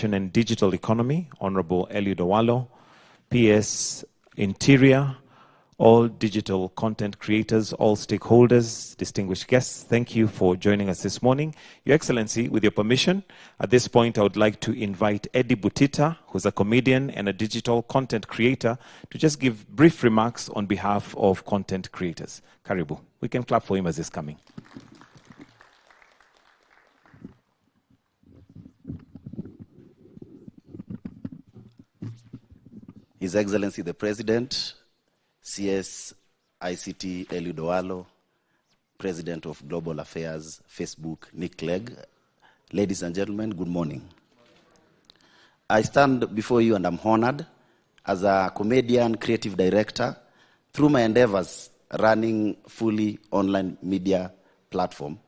and Digital Economy, Honorable Eliud Owalo, PS Interior, all digital content creators, all stakeholders, distinguished guests, thank you for joining us this morning. Your Excellency, with your permission, at this point I would like to invite Eddie Butita, who's a comedian and a digital content creator, to just give brief remarks on behalf of content creators. Karibu. We can clap for him as he's coming. His Excellency the President, CS ICT Eliud Owalo, President of Global Affairs, Facebook, Nick Clegg. Ladies and gentlemen, good morning. I stand before you and I'm honored as a comedian, creative director, through my endeavors running fully online media platform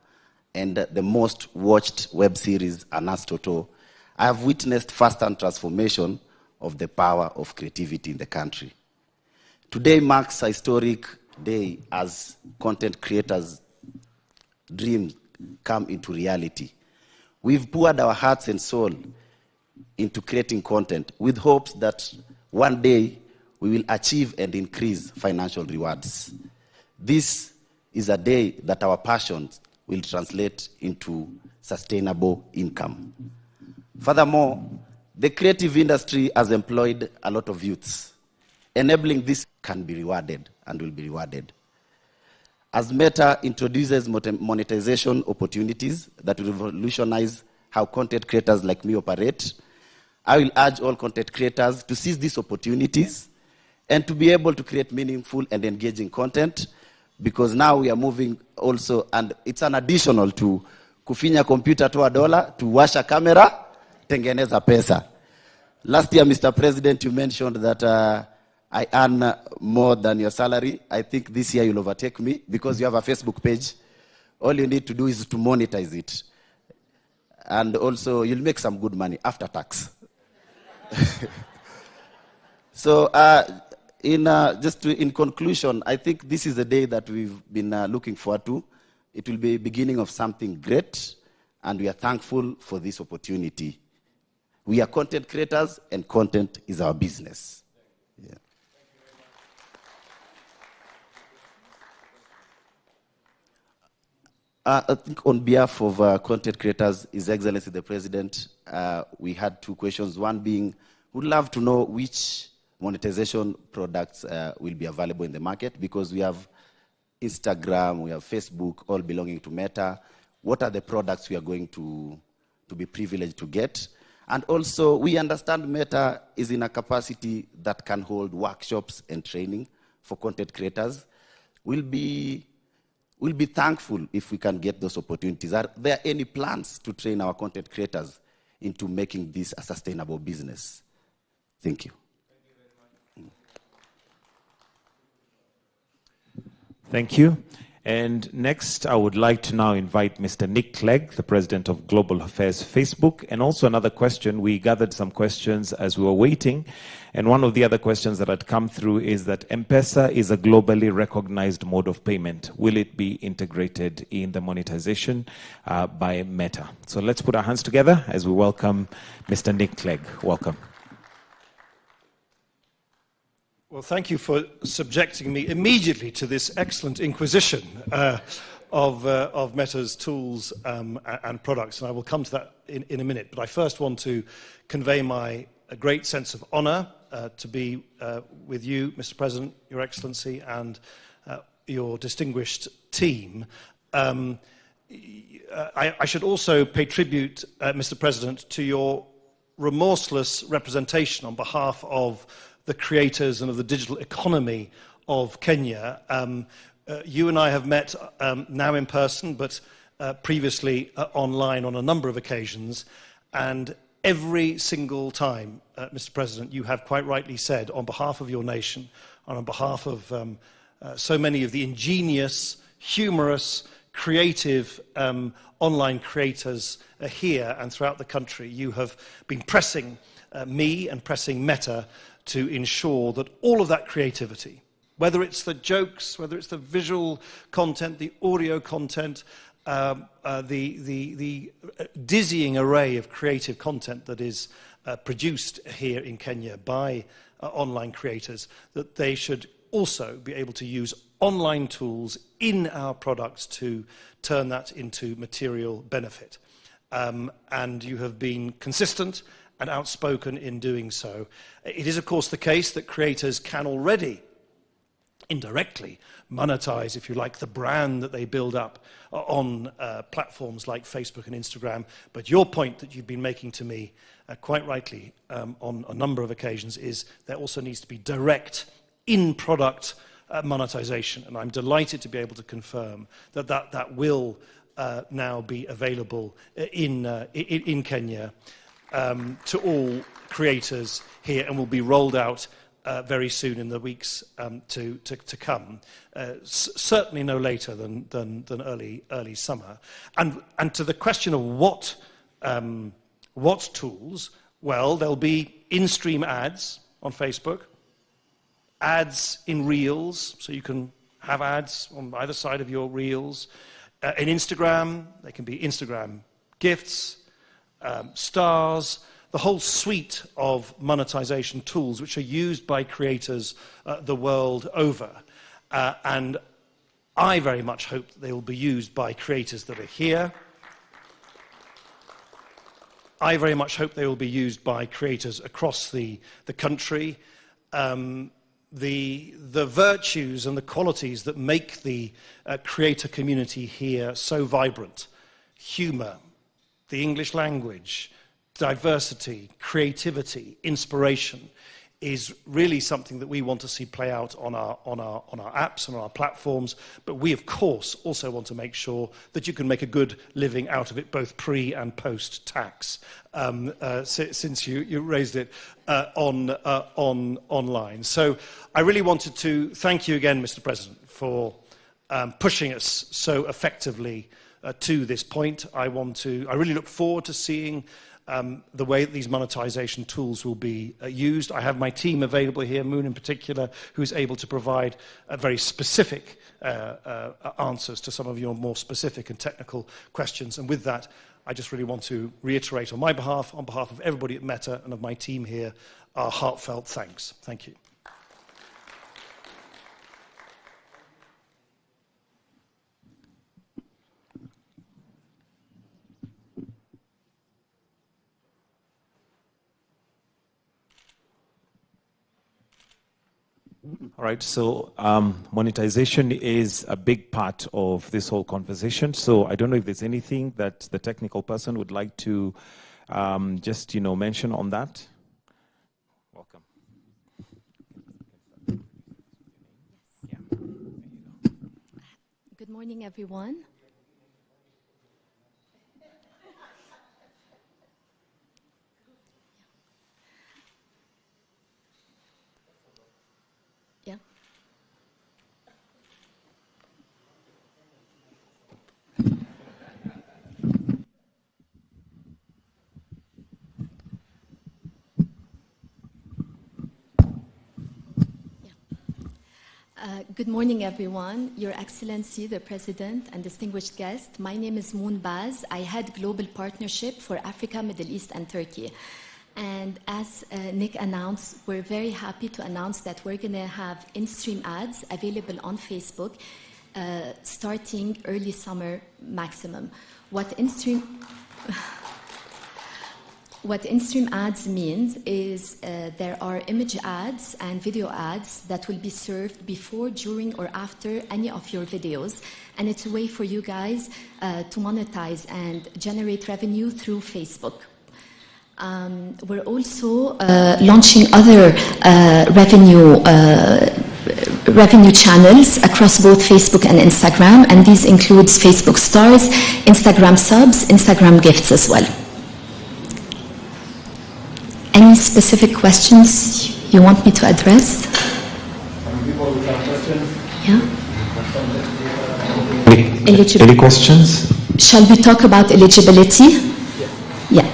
and the most watched web series, Anas Toto. I have witnessed first-hand transformation of the power of creativity in the country. Today marks a historic day as content creators' dreams come into reality. We've poured our hearts and soul into creating content with hopes that one day we will achieve and increase financial rewards. This is a day that our passions will translate into sustainable income. Furthermore, the creative industry has employed a lot of youths. Enabling this can be rewarded and will be rewarded. As Meta introduces monetization opportunities that will revolutionize how content creators like me operate, I will urge all content creators to seize these opportunities and to be able to create meaningful and engaging content, because now we are moving also, and it's an additional to kufinya computer to $1, to washa camera, tengeneza pesa. Last year, Mr. President, you mentioned that I earn more than your salary. I think this year you'll overtake me because you have a Facebook page. All you need to do is to monetize it. And also, you'll make some good money after tax. So, in conclusion, I think this is the day that we've been looking forward to. It will be the beginning of something great, and we are thankful for this opportunity. We are content creators, and content is our business. Yeah. I think on behalf of content creators, His Excellency the President, we had two questions. One being, we'd love to know which monetization products will be available in the market, because we have Instagram, we have Facebook, all belonging to Meta. What are the products we are going to be privileged to get? And also, we understand Meta is in a capacity that can hold workshops and training for content creators. We'll be thankful if we can get those opportunities. Are there any plans to train our content creators into making this a sustainable business? Thank you. Thank you very much. Thank you. And next, I would like to now invite Mr. Nick Clegg, the President of Global Affairs Facebook. And also another question, we gathered some questions as we were waiting. And one of the other questions that had come through is that M-Pesa is a globally recognized mode of payment. Will it be integrated in the monetization by Meta? So let's put our hands together as we welcome Mr. Nick Clegg. Welcome. Well, thank you for subjecting me immediately to this excellent inquisition of Meta's tools and products, and I will come to that in a minute. But I first want to convey my great sense of honor to be with you, Mr. President, Your Excellency, and your distinguished team. I should also pay tribute, Mr. President, to your remorseless representation on behalf of the creators and of the digital economy of Kenya. You and I have met now in person, but previously online on a number of occasions, and every single time, Mr. President, you have quite rightly said, on behalf of your nation, and on behalf of so many of the ingenious, humorous, creative online creators here and throughout the country, you have been pressing me and pressing Meta to ensure that all of that creativity, whether it's the jokes, whether it's the visual content, the audio content, the dizzying array of creative content that is produced here in Kenya by online creators, that they should also be able to use online tools in our products to turn that into material benefit. And you have been consistent and outspoken in doing so. It is, of course, the case that creators can already indirectly monetize, if you like, the brand that they build up on platforms like Facebook and Instagram. But your point that you've been making to me, quite rightly, on a number of occasions, is there also needs to be direct in-product monetization. And I'm delighted to be able to confirm that that will now be available in Kenya to all creators here, and will be rolled out very soon in the weeks to come. Certainly no later than early summer. And to the question of what tools, well, there'll be in-stream ads on Facebook, ads in Reels, so you can have ads on either side of your Reels. In Instagram, they can be Instagram gifts, stars, the whole suite of monetization tools which are used by creators the world over. And I very much hope that they will be used by creators that are here. I very much hope they will be used by creators across the country. The virtues and the qualities that make the creator community here so vibrant, humor, the English language, diversity, creativity, inspiration, is really something that we want to see play out on our apps and on our platforms. But we, of course, also want to make sure that you can make a good living out of it, both pre and post tax. Since you raised it online, so I really wanted to thank you again, Mr. President, for pushing us so effectively to this point. I really look forward to seeing the way that these monetization tools will be used. I have my team available here, Moon in particular, who is able to provide very specific answers to some of your more specific and technical questions. And with that, I just really want to reiterate on my behalf, on behalf of everybody at Meta and of my team here, our heartfelt thanks. Thank you. All right, so monetization is a big part of this whole conversation. So I don't know if there's anything that the technical person would like to just, mention on that. Welcome. Yeah. Good morning, everyone. Yeah. Good morning, everyone. Your Excellency, the President, and distinguished guests. My name is Moon Baz. I head Global Partnership for Africa, Middle East, and Turkey. And as Nick announced, we're very happy to announce that we're going to have in-stream ads available on Facebook starting early summer maximum. What in-stream ads means is there are image ads and video ads that will be served before, during, or after any of your videos. And it's a way for you guys to monetize and generate revenue through Facebook. We're also launching other revenue channels across both Facebook and Instagram, and these includes Facebook Stars, Instagram Subs, Instagram Gifts as well. Any specific questions you want me to address? People who have questions? Yeah. Any questions? Shall we talk about eligibility? Yeah.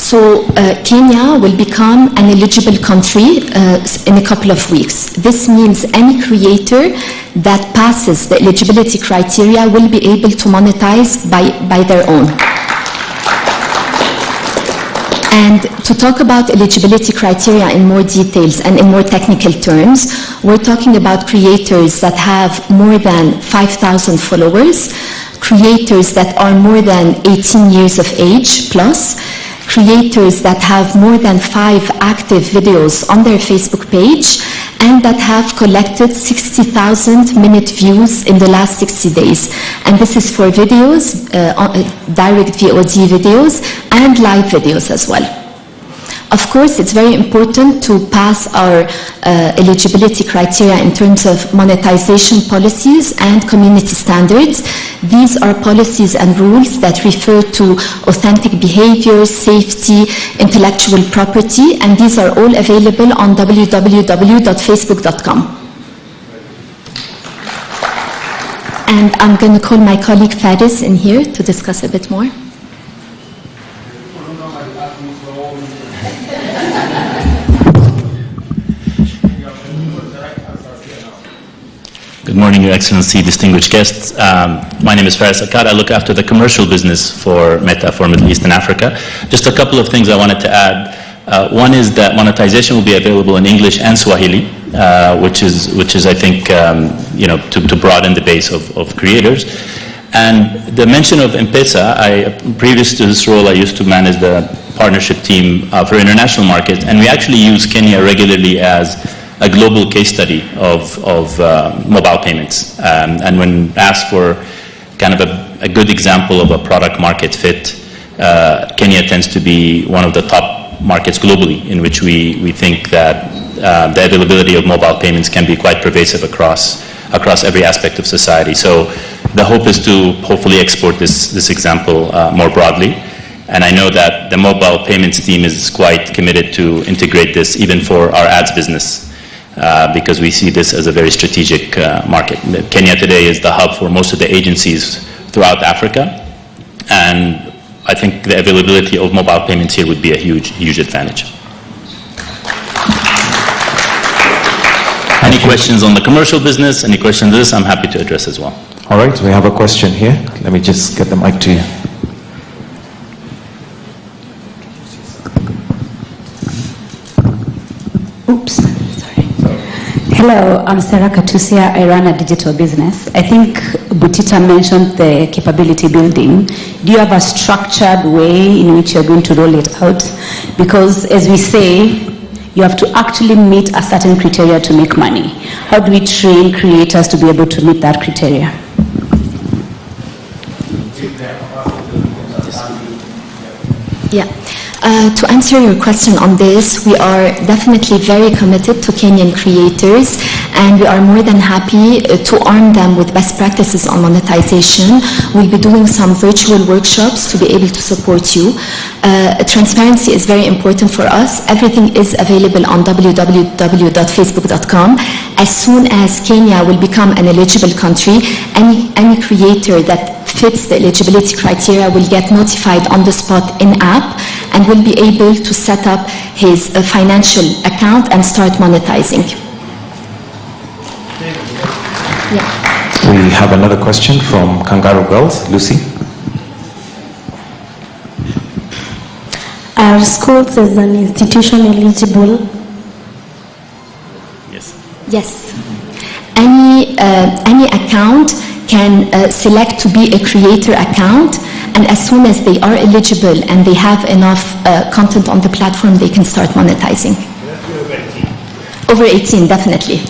So Kenya will become an eligible country in a couple of weeks. This means any creator that passes the eligibility criteria will be able to monetize by their own. And to talk about eligibility criteria in more details and in more technical terms, we're talking about creators that have more than 5,000 followers, creators that are more than 18 years of age plus, creators that have more than 5 active videos on their Facebook page, and that have collected 60,000 minute views in the last 60 days. And this is for videos, direct VOD videos, and live videos as well. Of course, it's very important to pass our eligibility criteria in terms of monetization policies and community standards. These are policies and rules that refer to authentic behavior, safety, intellectual property, and these are all available on www.facebook.com. And I'm going to call my colleague Faris in here to discuss a bit more. Good morning, Your Excellency, distinguished guests. My name is Faris Akkad. I look after the commercial business for Meta for Middle East and Africa. Just a couple of things I wanted to add. One is that monetization will be available in English and Swahili, which is I think, to broaden the base of creators. And the mention of M-Pesa, previous to this role, I used to manage the partnership team for international markets, and we actually use Kenya regularly as a global case study of mobile payments. And when asked for kind of a good example of a product market fit, Kenya tends to be one of the top markets globally in which we think that the availability of mobile payments can be quite pervasive across every aspect of society. So the hope is to hopefully export this example more broadly. And I know that the mobile payments team is quite committed to integrate this even for our ads business. Because we see this as a very strategic market. Kenya today is the hub for most of the agencies throughout Africa, and I think the availability of mobile payments here would be a huge advantage. Any questions on the commercial business, any questions on this, I'm happy to address as well. All right, we have a question here. Let me just get the mic to you. Oops. Hello, I'm Sarah Katusia. I run a digital business. I think Butita mentioned the capability building. Do you have a structured way in which you're going to roll it out? Because as we say, you have to actually meet a certain criteria to make money. How do we train creators to be able to meet that criteria? Yeah. To answer your question on this, we are definitely very committed to Kenyan creators, and we are more than happy to arm them with best practices on monetization. We'll be doing some virtual workshops to be able to support you. Transparency is very important for us. Everything is available on www.facebook.com. As soon as Kenya will become an eligible country, any creator that fits the eligibility criteria will get notified on the spot in-app and will be able to set up his financial account and start monetizing. Yeah. We have another question from Kangaroo Girls. Lucy? Are schools as an institution eligible? Yes. Yes. Any account can select to be a creator account, and as soon as they are eligible and they have enough content on the platform, they can start monetizing. Over 18, definitely.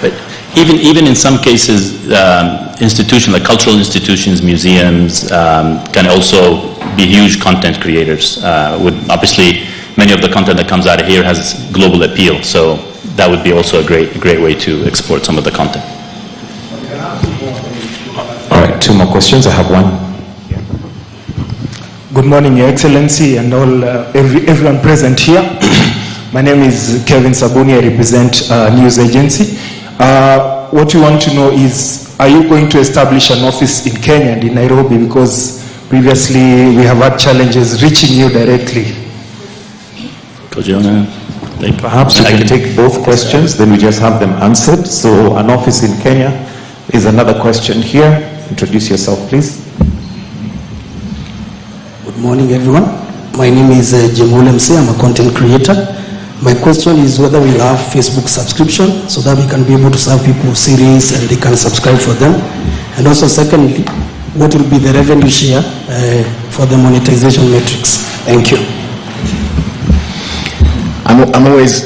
But even in some cases, institutions like cultural institutions, museums, can also be huge content creators. Obviously, many of the content that comes out of here has global appeal, so that would be also a great way to export some of the content. All right, 2 more questions. I have one. Good morning, Your Excellency, and everyone present here. My name is Kevin Sabuni. I represent a news agency. What we want to know is, are you going to establish an office in Kenya and in Nairobi? Because previously we have had challenges reaching you directly. Perhaps we can take both questions, then we just have them answered. So an office in Kenya is another question here. Introduce yourself, please. Good morning, everyone. My name is Jemule Mse. I'm a content creator. My question is whether we'll have Facebook subscription so that we can be able to serve people series and they can subscribe for them. And also, secondly, what will be the revenue share for the monetization metrics? Thank you. I'm always,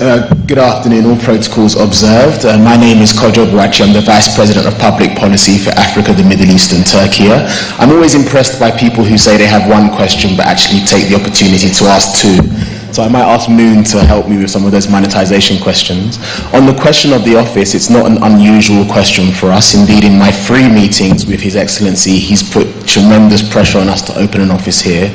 good afternoon, all protocols observed. My name is Kojo Buachi. I'm the Vice President of Public Policy for Africa, the Middle East and Turkey. I'm always impressed by people who say they have one question but actually take the opportunity to ask two. So I might ask Moon to help me with some of those monetization questions. On the question of the office, it's not an unusual question for us. Indeed, in my 3 meetings with His Excellency, he's put tremendous pressure on us to open an office here.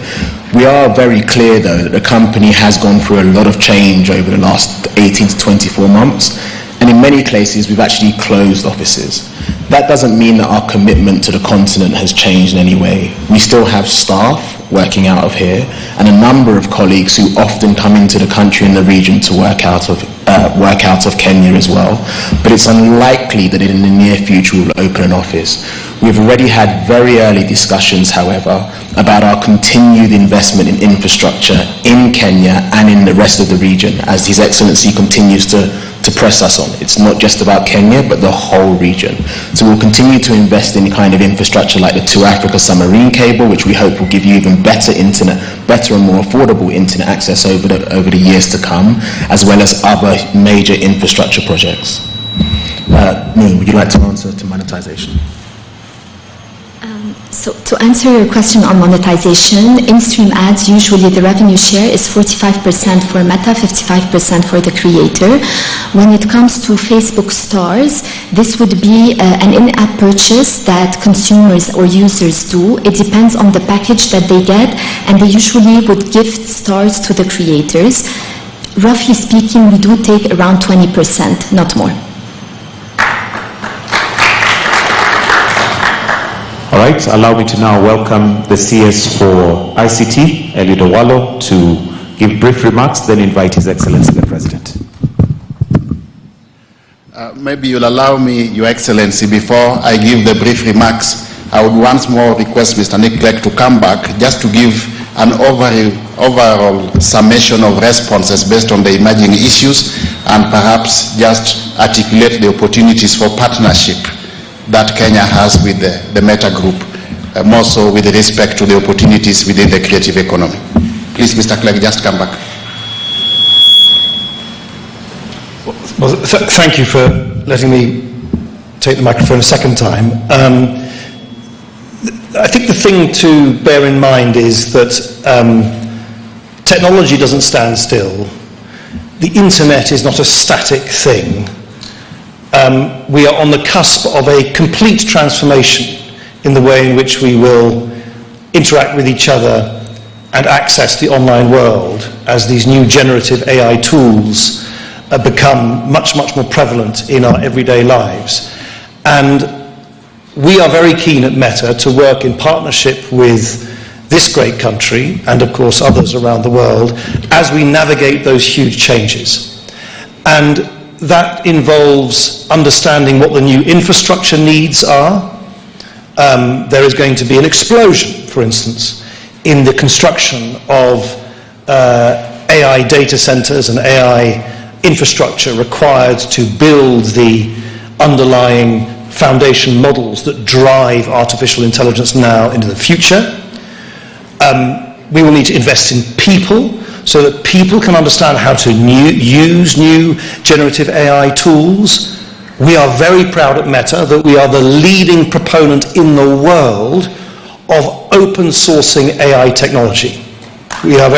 We are very clear, though, that the company has gone through a lot of change over the last 18 to 24 months. And in many places, we've actually closed offices. That doesn't mean that our commitment to the continent has changed in any way. We still have staff working out of here and a number of colleagues who often come into the country and the region to work out of Kenya as well. But it's unlikely that in the near future we will open an office. We've already had very early discussions, however, about our continued investment in infrastructure in Kenya and in the rest of the region, as His Excellency continues to press us on. It's not just about Kenya, but the whole region. So we'll continue to invest in kind of infrastructure like the To Africa submarine cable, which we hope will give you even better internet, better and more affordable internet access over the years to come, as well as other major infrastructure projects. Moon, would you like to answer to monetization? So to answer your question on monetization, in-stream ads, usually the revenue share is 45% for Meta, 55% for the creator. When it comes to Facebook stars, this would be an in-app purchase that consumers or users do. It depends on the package that they get, and they usually would gift stars to the creators. Roughly speaking, we do take around 20%, not more. All right, allow me to now welcome the CS for ICT, Eliud Owalo, to give brief remarks, then invite His Excellency the President. Maybe you'll allow me, Your Excellency, before I give the brief remarks, I would once more request Mr. Nick Clegg to come back just to give an overall summation of responses based on the emerging issues and perhaps just articulate the opportunities for partnership that Kenya has with the Meta Group, more so with respect to the opportunities within the creative economy. Please, Mr. Clegg, just come back. Well, thank you for letting me take the microphone a second time. I think the thing to bear in mind is that technology doesn't stand still. The internet is not a static thing. We are on the cusp of a complete transformation in the way in which we will interact with each other and access the online world as these new generative AI tools become much, much more prevalent in our everyday lives. And we are very keen at Meta to work in partnership with this great country and of course others around the world as we navigate those huge changes. And that involves understanding what the new infrastructure needs are. There is going to be an explosion, for instance, in the construction of AI data centers and AI infrastructure required to build the underlying foundation models that drive artificial intelligence now into the future. We will need to invest in people so that people can understand how to use new generative AI tools. We are very proud at Meta that we are the leading proponent in the world of open sourcing AI technology. We are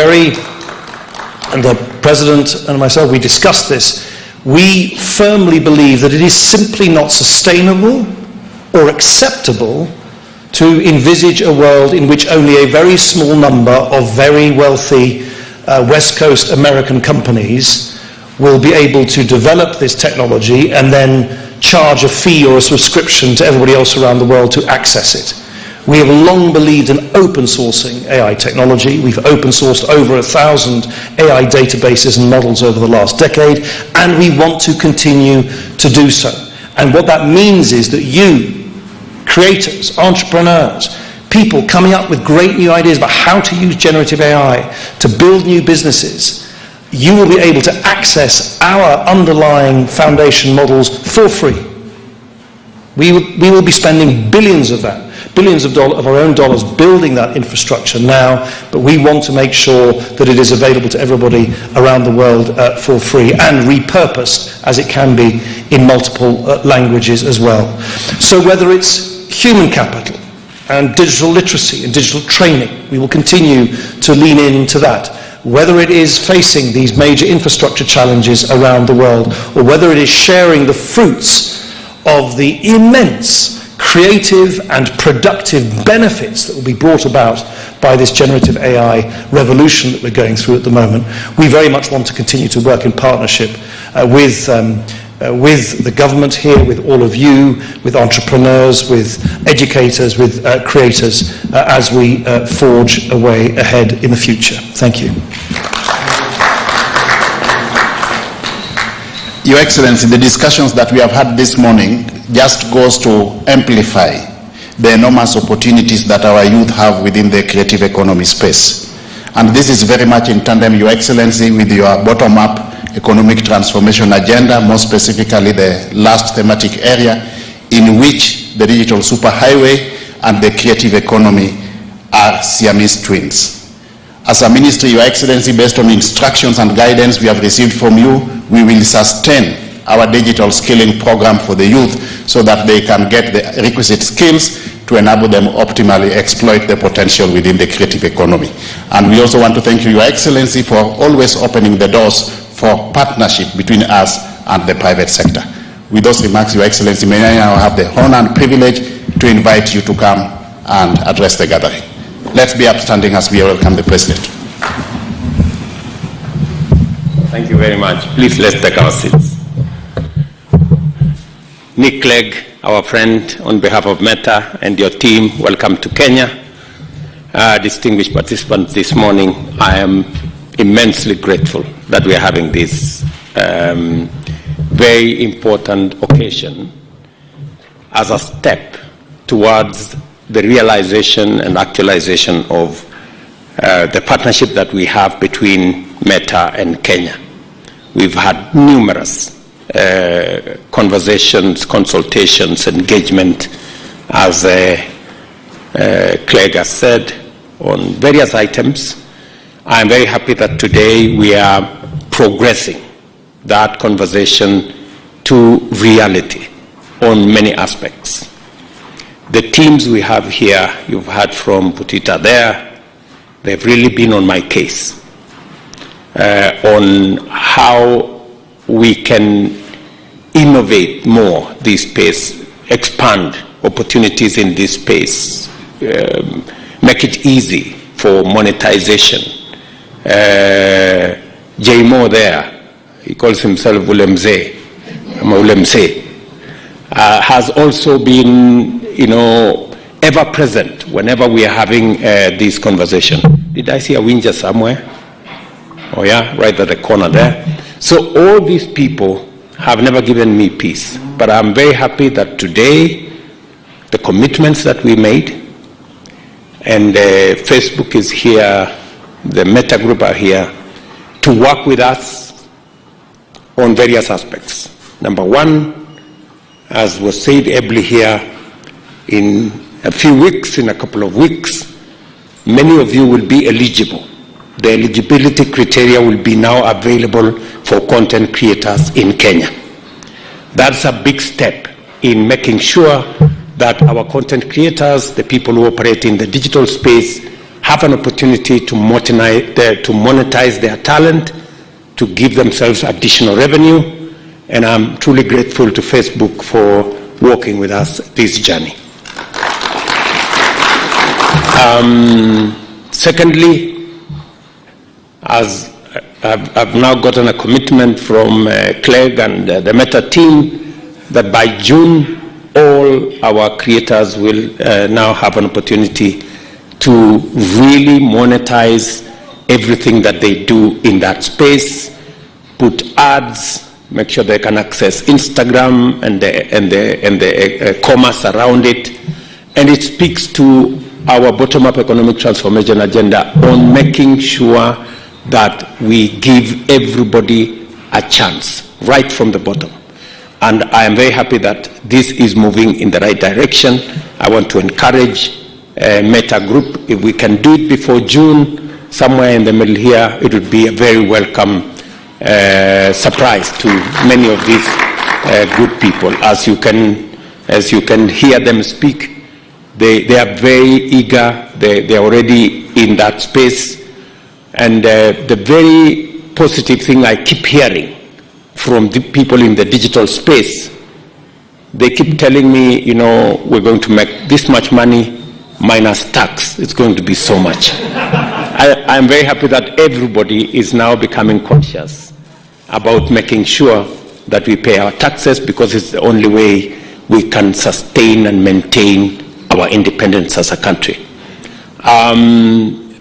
and the President and myself, we discussed this, we firmly believe that it is simply not sustainable or acceptable to envisage a world in which only a very small number of very wealthy West Coast American companies will be able to develop this technology and then charge a fee or a subscription to everybody else around the world to access it. We have long believed in open sourcing AI technology. We've open sourced over 1,000 AI databases and models over the last decade, and we want to continue to do so. And what that means is that you, creators, entrepreneurs, people coming up with great new ideas about how to use generative AI to build new businesses, you will be able to access our underlying foundation models for free. We will be spending billions of that, billions of our own dollars building that infrastructure now, but we want to make sure that it is available to everybody around the world for free and repurposed as it can be in multiple languages as well. So whether it's human capital and digital literacy and digital training, we will continue to lean into that. Whether it is facing these major infrastructure challenges around the world, or whether it is sharing the fruits of the immense creative and productive benefits that will be brought about by this generative AI revolution that we're going through at the moment, we very much want to continue to work in partnership with the government here, with all of you, with entrepreneurs, with educators, with creators, as we forge a way ahead in the future. Thank you. Your Excellency, the discussions that we have had this morning just goes to amplify the enormous opportunities that our youth have within the creative economy space. And this is very much in tandem, Your Excellency, with your bottom-up economic transformation agenda, more specifically the last thematic area in which the digital superhighway and the creative economy are Siamese twins. As a ministry, Your Excellency, based on instructions and guidance we have received from you, we will sustain our digital skilling program for the youth so that they can get the requisite skills to enable them optimally exploit the potential within the creative economy. And we also want to thank you, Your Excellency, for always opening the doors for partnership between us and the private sector. With those remarks, Your Excellency, may I now have the honor and privilege to invite you to come and address the gathering. Let's be upstanding as we welcome the President. Thank you very much. Please, let's take our seats. Nick Clegg, our friend, on behalf of Meta and your team, welcome to Kenya. Distinguished participants this morning, I am immensely grateful that we are having this very important occasion as a step towards the realization and actualization of the partnership that we have between Meta and Kenya. We've had numerous conversations, consultations, engagement, as Clegg has said, on various items. I'm very happy that today we are progressing that conversation to reality on many aspects. The teams we have here, you've heard from Butita there, they've really been on my case on how we can innovate more this space, expand opportunities in this space, make it easy for monetization. J. Mo there, he calls himself Ulemze, has also been, ever present whenever we are having this conversation. Did I see a Winja somewhere? Oh yeah, right at the corner there. So all these people have never given me peace, but I'm very happy that today the commitments that we made, and Facebook is here, the Meta Group are here to work with us on various aspects. Number one, as was said ably here, in a few weeks, in a couple of weeks, many of you will be eligible. The eligibility criteria will be now available for content creators in Kenya. That's a big step in making sure that our content creators, the people who operate in the digital space, have an opportunity to monetize their talent, to give themselves additional revenue, and I'm truly grateful to Facebook for working with us this journey. Secondly, as I've now gotten a commitment from Clegg and the Meta team that by June, all our creators will now have an opportunity to really monetize everything that they do in that space, put ads, make sure they can access Instagram and the commerce around it. And it speaks to our bottom-up economic transformation agenda on making sure that we give everybody a chance right from the bottom. And I am very happy that this is moving in the right direction. I want to encourage Meta Group, if we can do it before June, somewhere in the middle here, it would be a very welcome surprise to many of these good people. As you can hear them speak, they are very eager. They are already in that space. And the very positive thing I keep hearing from the people in the digital space, they keep telling me, you know, we're going to make this much money minus tax. It's going to be so much. I'm very happy that everybody is now becoming conscious about making sure that we pay our taxes, because it's the only way we can sustain and maintain our independence as a country.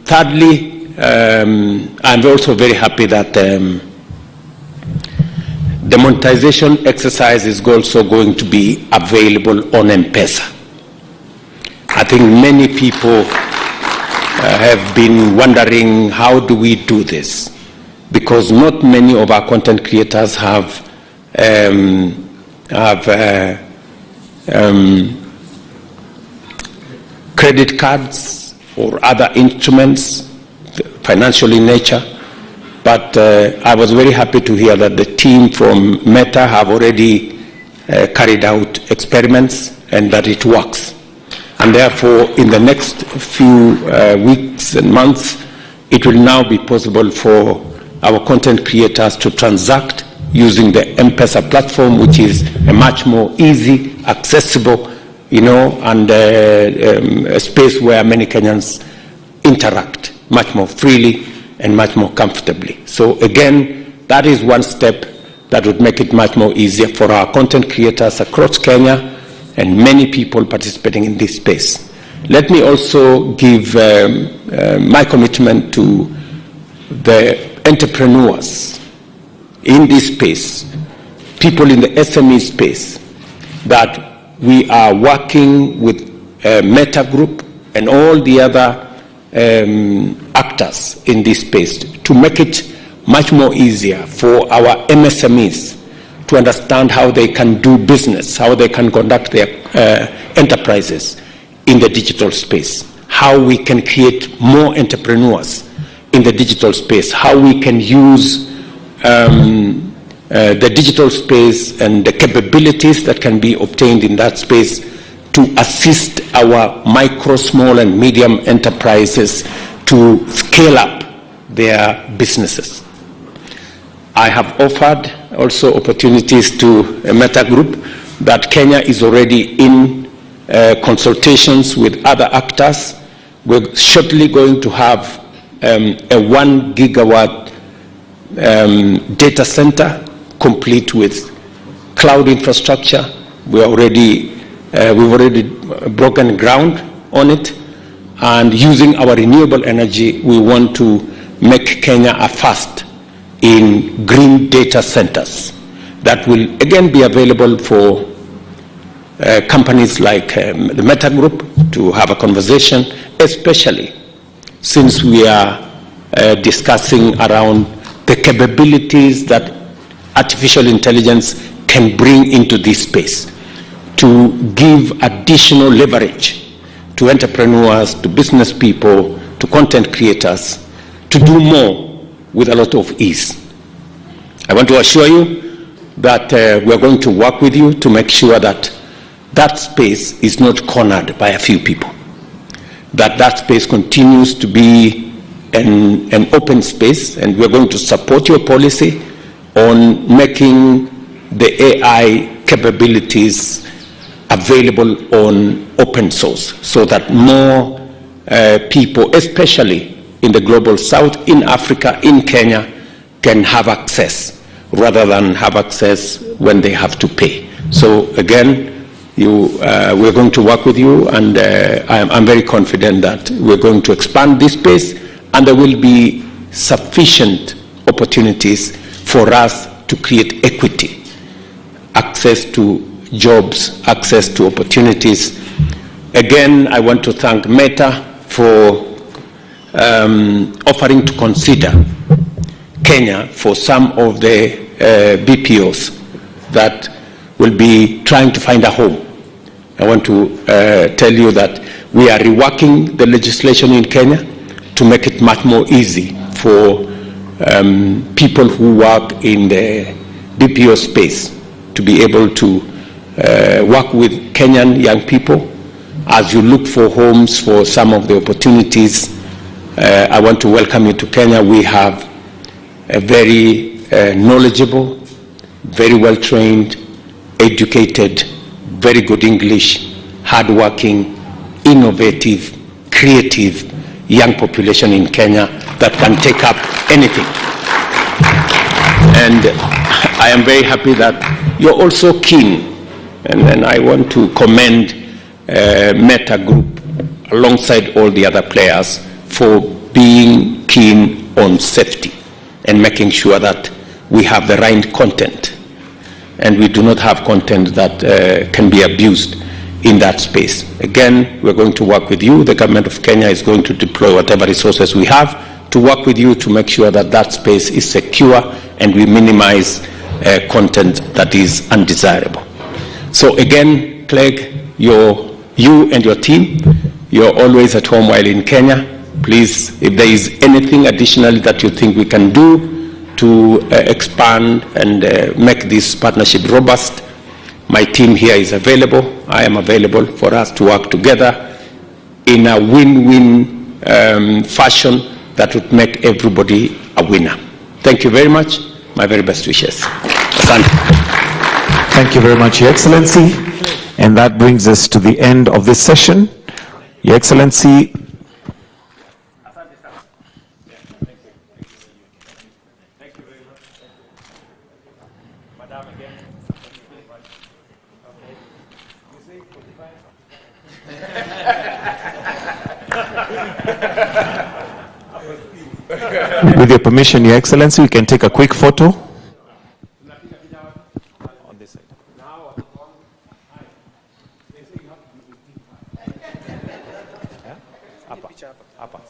Thirdly, I'm also very happy that the monetization exercise is also going to be available on M-Pesa. I think many people have been wondering, how do we do this? Because not many of our content creators have credit cards or other instruments, financial in nature. But I was very happy to hear that the team from Meta have already carried out experiments and that it works. And therefore, in the next few weeks and months, it will now be possible for our content creators to transact using the M-Pesa platform, which is a much more easy, accessible, you know, and a space where many Kenyans interact much more freely and much more comfortably. So again, that is one step that would make it much more easier for our content creators across Kenya and many people participating in this space. Let me also give my commitment to the entrepreneurs in this space, people in the SME space, that we are working with Meta Group and all the other actors in this space to make it much more easier for our MSMEs to understand how they can do business, how they can conduct their enterprises in the digital space, how we can create more entrepreneurs in the digital space, how we can use the digital space and the capabilities that can be obtained in that space to assist our micro, small, and medium enterprises to scale up their businesses. I have offered also opportunities to a Meta Group that Kenya is already in consultations with other actors. We're shortly going to have a 1 gigawatt data center complete with cloud infrastructure. We've already broken ground on it, and using our renewable energy, we want to make Kenya a first in green data centers that will again be available for companies like the Meta Group to have a conversation, especially since we are discussing around the capabilities that artificial intelligence can bring into this space to give additional leverage to entrepreneurs, to business people, to content creators, to do more with a lot of ease. I want to assure you that we're going to work with you to make sure that that space is not cornered by a few people, that that space continues to be an open space, and we're going to support your policy on making the AI capabilities available on open source so that more people, especially in the global south, in Africa, in Kenya, can have access rather than have access when they have to pay. So again, we're going to work with you, and I'm very confident that we're going to expand this space, and there will be sufficient opportunities for us to create equity, access to jobs, access to opportunities. Again, I want to thank Meta for offering to consider Kenya for some of the BPOs that will be trying to find a home. I want to tell you that we are reworking the legislation in Kenya to make it much more easy for people who work in the BPO space to be able to work with Kenyan young people. As you look for homes for some of the opportunities, I want to welcome you to Kenya. We have a very knowledgeable, very well-trained, educated, very good English, hardworking, innovative, creative young population in Kenya that can take up anything. And I am very happy that you're also keen, and I want to commend Meta Group alongside all the other players for being keen on safety and making sure that we have the right content and we do not have content that can be abused in that space. Again, we're going to work with you. The government of Kenya is going to deploy whatever resources we have to work with you to make sure that that space is secure and we minimize content that is undesirable. So again, Clegg, you and your team, you're always at home while in Kenya. Please, if there is anything additional that you think we can do to expand and make this partnership robust, my team here is available. I am available for us to work together in a win-win fashion that would make everybody a winner. Thank you very much. My very best wishes. Asante. Thank you very much, Your Excellency. And that brings us to the end of this session. Your Excellency, with your permission, Your Excellency, we can take a quick photo. On this side. Apa.